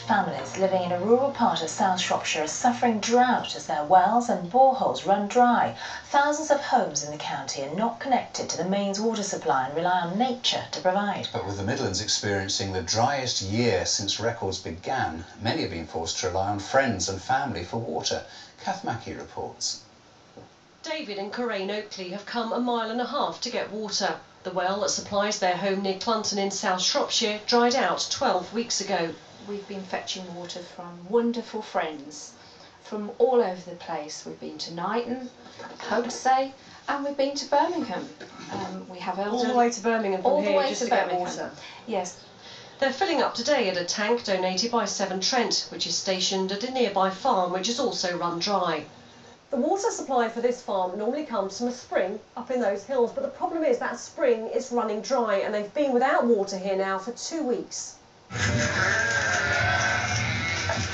Families living in a rural part of South Shropshire are suffering drought as their wells and boreholes run dry. Thousands of homes in the county are not connected to the mains water supply and rely on nature to provide. But with the Midlands experiencing the driest year since records began, many have been forced to rely on friends and family for water. CATH MACKIE reports. David and CORAINE OAKLEY have come 1.5 miles to get water. The well that supplies their home near Clunton in South Shropshire dried out 12 weeks ago. We've been fetching water from wonderful friends from all over the place. We've been to Knighton, Hopesay, and we've been to Birmingham. We have all the way to Birmingham from here just to get water. Yes. They're filling up today at a tank donated by Severn Trent, which is stationed at a nearby farm which has also run dry. The water supply for this farm normally comes from a spring up in those hills, but the problem is that spring is running dry and they've been without water here now for 2 weeks.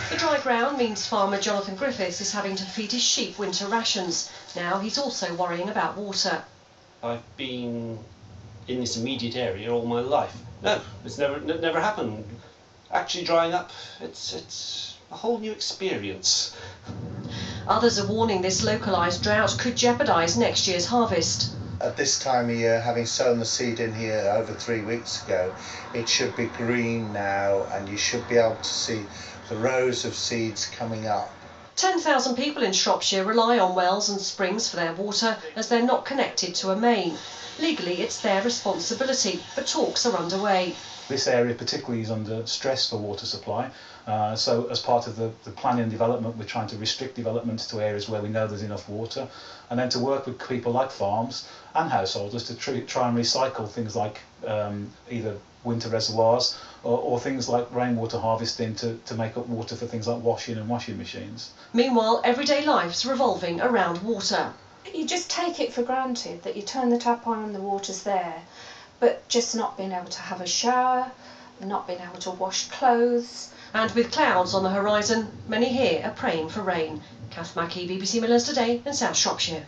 The dry ground means farmer Jonathan Griffiths is having to feed his sheep winter rations. Now he's also worrying about water. I've been in this immediate area all my life. No, it's never happened. Actually drying up, it's a whole new experience. Others are warning this localised drought could jeopardise next year's harvest. At this time of year, having sown the seed in here over 3 weeks ago, it should be green now and you should be able to see the rows of seeds coming up. 10,000 people in Shropshire rely on wells and springs for their water as they're not connected to a main. Legally, it's their responsibility, but talks are underway. This area particularly is under stress for water supply, so as part of the planning and development we're trying to restrict development to areas where we know there's enough water, and then to work with people like farms and householders to try and recycle things like either winter reservoirs or things like rainwater harvesting to make up water for things like washing and washing machines. Meanwhile, everyday life's revolving around water. You just take it for granted that you turn the tap on and the water's there, but just not being able to have a shower, not being able to wash clothes. And with clouds on the horizon, many here are praying for rain. CATH MACKIE, BBC Midlands Today in South Shropshire.